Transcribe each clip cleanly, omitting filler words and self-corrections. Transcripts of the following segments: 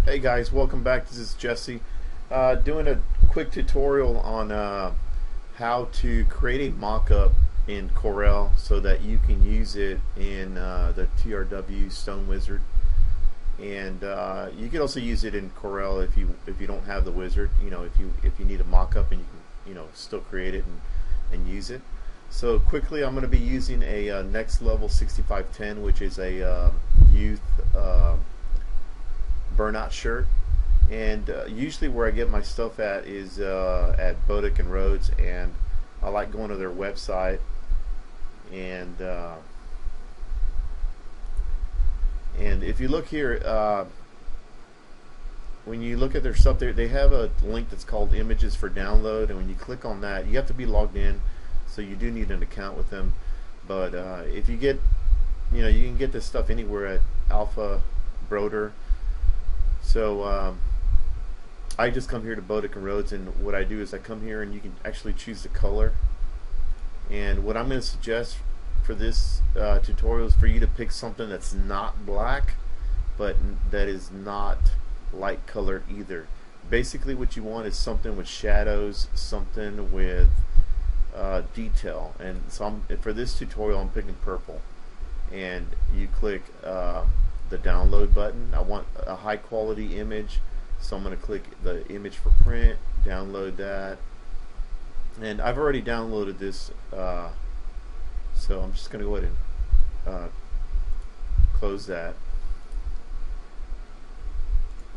Hey guys, welcome back. This is Jesse doing a quick tutorial on how to create a mock-up in Corel so that you can use it in the TRW Stone Wizard, and you can also use it in Corel if you don't have the wizard. If you need a mock-up and you can still create it and use it. So quickly, I'm going to be using a Next Level 6510, which is a youth burnout shirt, and usually where I get my stuff at is at Bodick and Rhodes, and I like going to their website and if you look here, when you look at their stuff there, they have a link that's called images for download, and when you click on that, you have to be logged in, so you do need an account with them. But if you get, you can get this stuff anywhere at Alpha Broder. So I just come here to Bodick and Rhodes, and what I do is I come here and you can actually choose the color. And what I'm going to suggest for this tutorial is for you to pick something that's not black, but that is not light colored either. Basically what you want is something with shadows, something with detail. And so for this tutorial I'm picking purple. And you click the download button. I want a high quality image, so I'm going to click the image for print, download that, and I've already downloaded this, so I'm just going to go ahead and close that,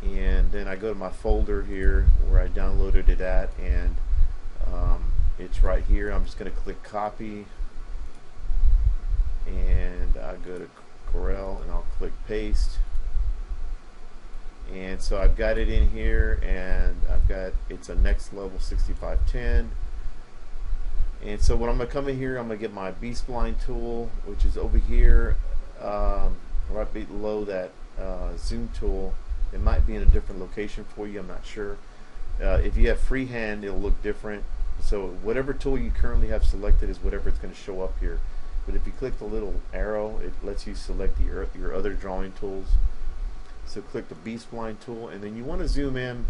and then I go to my folder here where I downloaded it at, and it's right here. I'm just going to click copy, and I go to Corel and I'll click paste, and so I've got it in here, and it's a Next Level 6510. And so when I'm going to come in here, I'm going to get my B-spline tool, which is over here right below that zoom tool. It might be in a different location for you, I'm not sure. If you have freehand, it'll look different, so whatever tool you currently have selected is whatever it's going to show up here. But if you click the little arrow, it lets you select your other drawing tools. So click the B-spline tool, and then you want to zoom in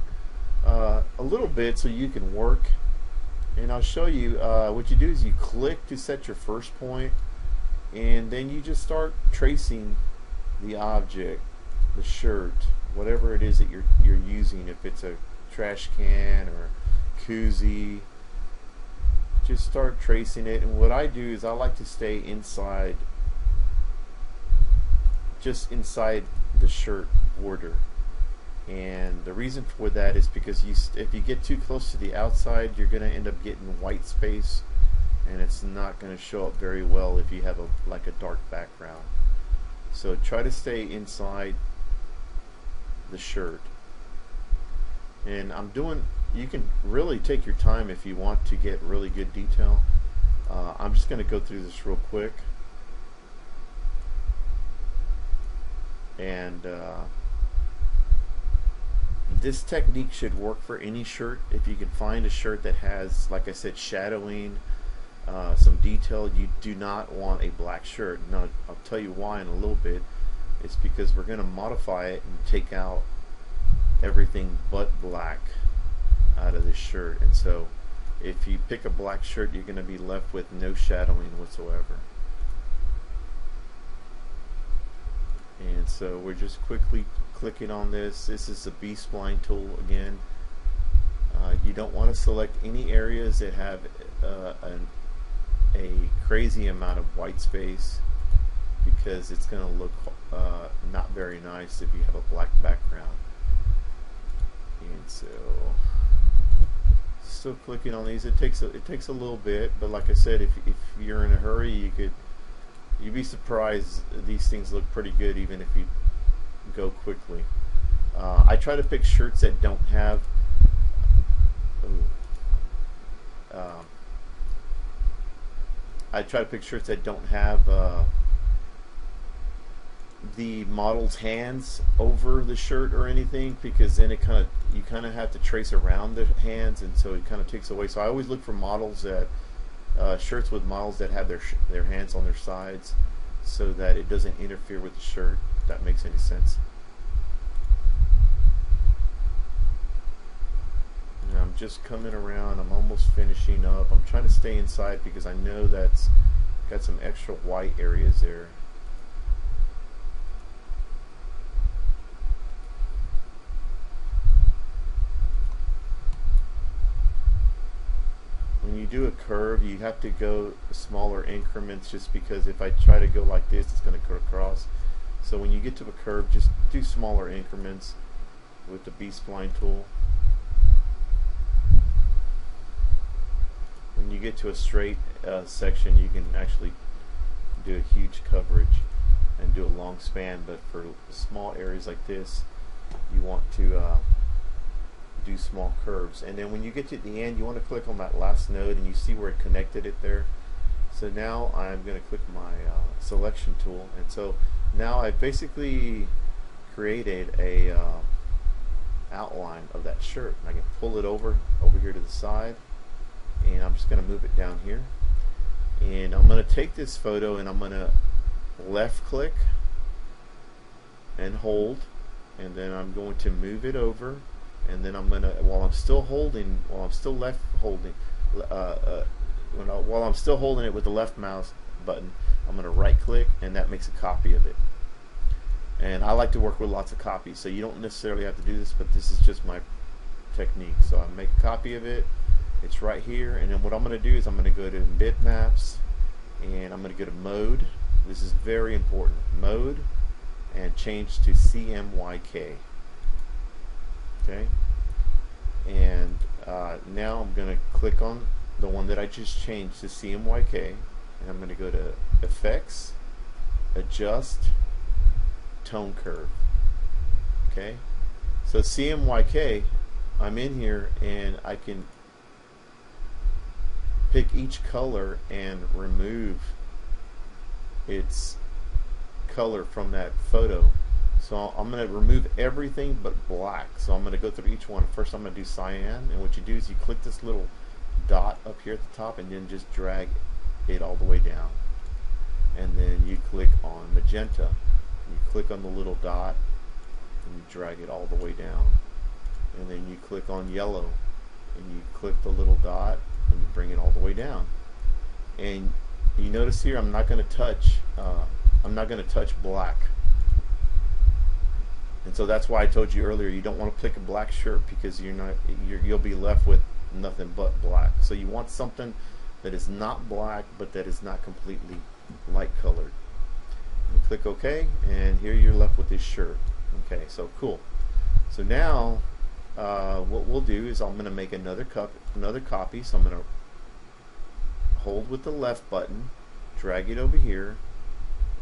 a little bit so you can work. And I'll show you what you do is you click to set your first point, and then you just start tracing the object, the shirt, whatever it is that you're using. If it's a trash can or koozie, just start tracing it. And what I do is I like to stay inside, just inside the shirt border. And the reason for that is because if you get too close to the outside, you're going to end up getting white space, and it's not going to show up very well if you have like a dark background. So try to stay inside the shirt. And you can really take your time if you want to get really good detail. I'm just going to go through this real quick, and this technique should work for any shirt. If you can find a shirt that has, like I said, shadowing, some detail, you do not want a black shirt. Now I'll tell you why in a little bit. It's because we're going to modify it and take out everything but black out of this shirt, and so if you pick a black shirt, you're going to be left with no shadowing whatsoever. And so we're just quickly clicking on this. This is the B-spline tool again. You don't want to select any areas that have a crazy amount of white space, because it's going to look not very nice if you have a black background. And so still clicking on these. It takes a little bit, but like I said, if you're in a hurry, you'd be surprised. These things look pretty good even if you go quickly. I try to pick shirts that don't have the model's hands over the shirt or anything, because then you kind of have to trace around the hands, and so it kind of takes away. So I always look for models that shirts with models that have their hands on their sides, so that it doesn't interfere with the shirt, if that makes any sense. just coming around. I'm almost finishing up. I'm trying to stay inside because I know that's got some extra white areas there. When you do a curve, you have to go smaller increments, just because if I try to go like this, it's going to go across. So when you get to a curve, just do smaller increments with the B-spline tool. When you get to a straight section, you can actually do a huge coverage and do a long span, but for small areas like this, you want to do small curves. And then when you get to the end, you want to click on that last node, and you see where it connected it there. So now I'm going to click my selection tool, and so now I've basically created a outline of that shirt. And I can pull it over here to the side, and I'm just going to move it down here, and I'm going to take this photo and I'm going to left click and hold, and then I'm going to move it over, and then I'm going to, while I'm still left holding, while I'm still holding it with the left mouse button, I'm going to right click, and that makes a copy of it. And I like to work with lots of copies, so you don't necessarily have to do this, but this is just my technique. So I make a copy of it, it's right here, and then what I'm going to do is I'm going to go to bitmaps, and I'm going to go to mode. This is very important, mode, and change to CMYK. Okay, and now I'm going to click on the one that I just changed to CMYK, and I'm going to go to Effects, Adjust, Tone Curve. Okay, so CMYK, I'm in here, and I can pick each color and remove its color from that photo. So I'm going to remove everything but black. So I'm going to go through each one. First I'm going to do cyan, and what you do is you click this little dot up here at the top, and then just drag it all the way down. And then you click on magenta. You click on the little dot, and you drag it all the way down. And then you click on yellow, and you click the little dot, and you bring it all the way down. And you notice here I'm not going to touch black. And so that's why I told you earlier, you don't want to pick a black shirt, because you'll be left with nothing but black. So you want something that is not black, but that is not completely light colored. And click OK, and here you're left with this shirt. Okay, so cool. So now what we'll do is I'm going to make another copy. So I'm going to hold with the left button, drag it over here,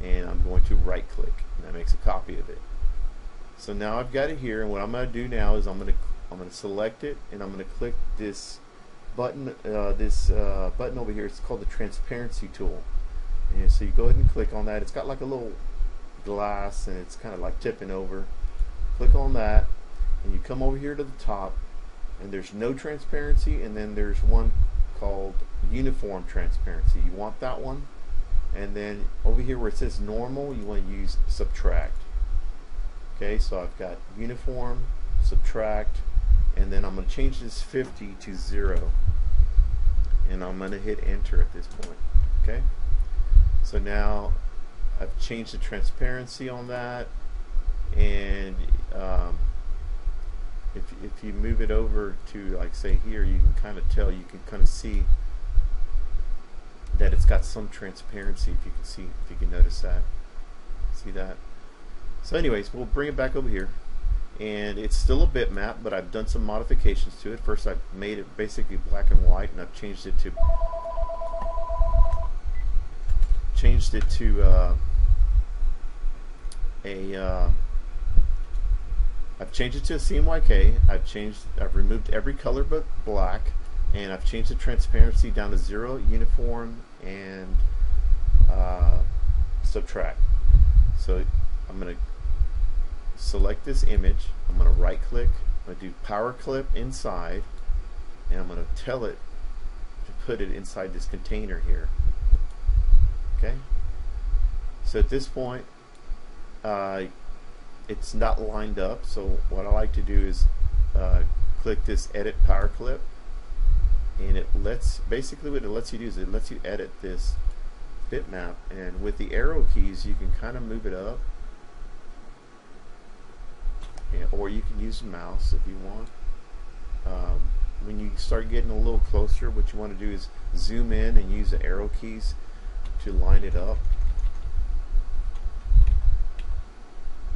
and I'm going to right click, and that makes a copy of it. So now I've got it here, and what I'm going to do now is I'm going to select it, and I'm going to click this button button over here. It's called the transparency tool. And so you go ahead and click on that. It's got like a little glass, and it's kind of like tipping over. Click on that, and you come over here to the top, and there's no transparency, and then there's one called uniform transparency. You want that one, and then over here where it says normal, you want to use subtract. Okay, so I've got uniform, subtract, and then I'm going to change this 50 to 0, and I'm going to hit enter at this point. Okay, so now I've changed the transparency on that, and if you move it over to, like, say here, you can kind of tell, you can kind of see that it's got some transparency. If you can notice that, see that. So anyways, we'll bring it back over here, and it's still a bitmap, but I've done some modifications to it. First, I've made it basically black and white, and I've changed it to I've changed it to a CMYK. I've removed every color but black, and I've changed the transparency down to 0, uniform, and subtract. So I'm going to select this image. I'm going to right click. I'm going to do power clip inside, and I'm going to tell it to put it inside this container here. Okay. So at this point, it's not lined up. So what I like to do is click this edit power clip, and it lets, basically what it lets you do is it lets you edit this bitmap, and with the arrow keys you can kind of move it up, or you can use the mouse if you want. When you start getting a little closer, what you want to do is zoom in and use the arrow keys to line it up.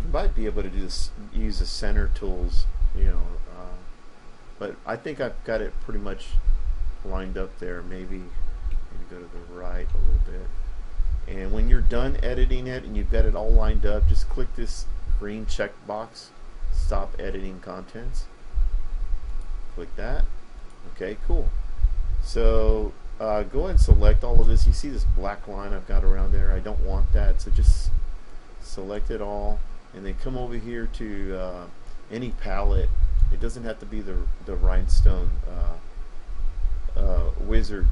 You might be able to do this, use the center tools, but I think I've got it pretty much lined up there. Maybe go to the right a little bit. And when you're done editing it and you've got it all lined up, just click this green check box, stop editing contents. Click that. Okay, cool. So go ahead and select all of this. You see this black line I've got around there? I don't want that, so just select it all, and then come over here to any palette. It doesn't have to be the rhinestone wizard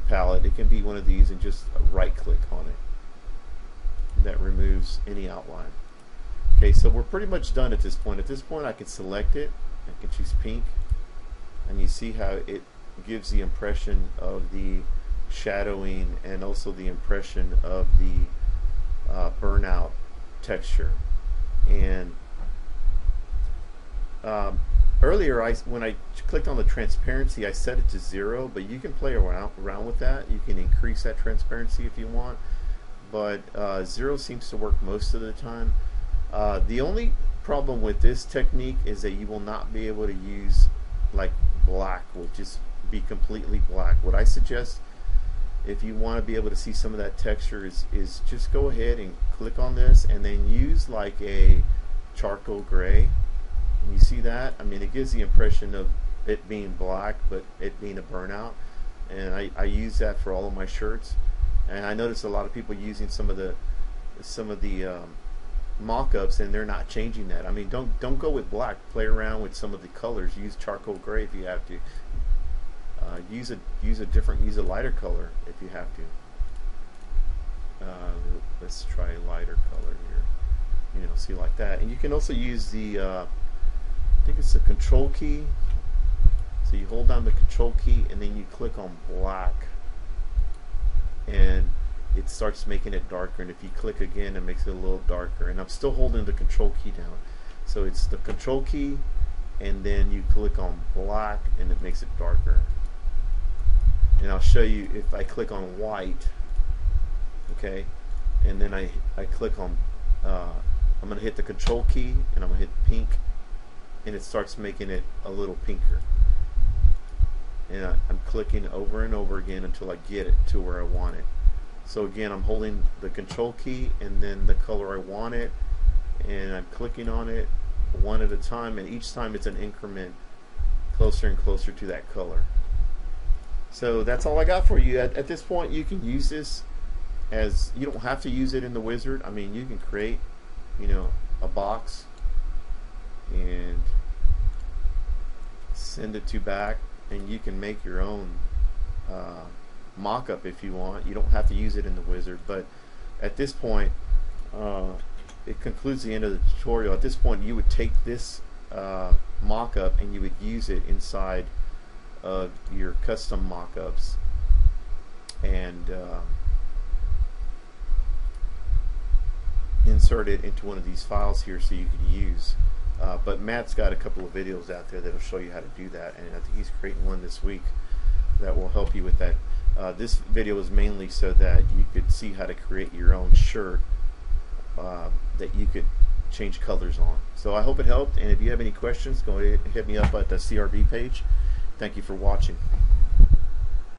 palette. It can be one of these, and just right click on it. And that removes any outline. Okay, so we're pretty much done at this point. At this point I can select it. I can choose pink, and you see how it gives the impression of the shadowing and also the impression of the burnout texture. And earlier when I clicked on the transparency, I set it to 0, but you can play around with that. You can increase that transparency if you want, but 0 seems to work most of the time. The only problem with this technique is that you will not be able to use like black, will just be completely black. What I suggest, if you want to be able to see some of that texture, is just go ahead and click on this and then use like a charcoal gray. And you see that? I mean, it gives the impression of it being black but it being a burnout, and I use that for all of my shirts. And I notice a lot of people using some of the mock-ups, and they're not changing that. I mean, don't go with black. Play around with some of the colors. Use charcoal gray if you have to. Use a lighter color if you have to. Let's try a lighter color here. See, like that. And you can also use the I think it's the control key. So you hold down the control key and then you click on black, and it starts making it darker. And if you click again, it makes it a little darker. And I'm still holding the control key down. So it's the control key, and then you click on black, and it makes it darker. And I'll show you if I click on white, okay, and then I click on, I'm going to hit the control key, and I'm going to hit pink, and it starts making it a little pinker. And I'm clicking over and over again until I get it to where I want it. So again, I'm holding the control key and then the color I want it, and I'm clicking on it one at a time, and each time it's an increment closer and closer to that color. So that's all I got for you. At this point, you can use this as, you don't have to use it in the wizard. I mean, you can create, a box and send it to back, and you can make your own mock-up if you want. You don't have to use it in the wizard, but at this point, it concludes the end of the tutorial. At this point, you would take this mock-up and you would use it inside of your custom mock-ups, and insert it into one of these files here so you can use. But Matt's got a couple of videos out there that'll show you how to do that, and I think he's creating one this week that will help you with that. This video is mainly so that you could see how to create your own shirt that you could change colors on. So I hope it helped, and if you have any questions, go ahead and hit me up at the CRB page. Thank you for watching.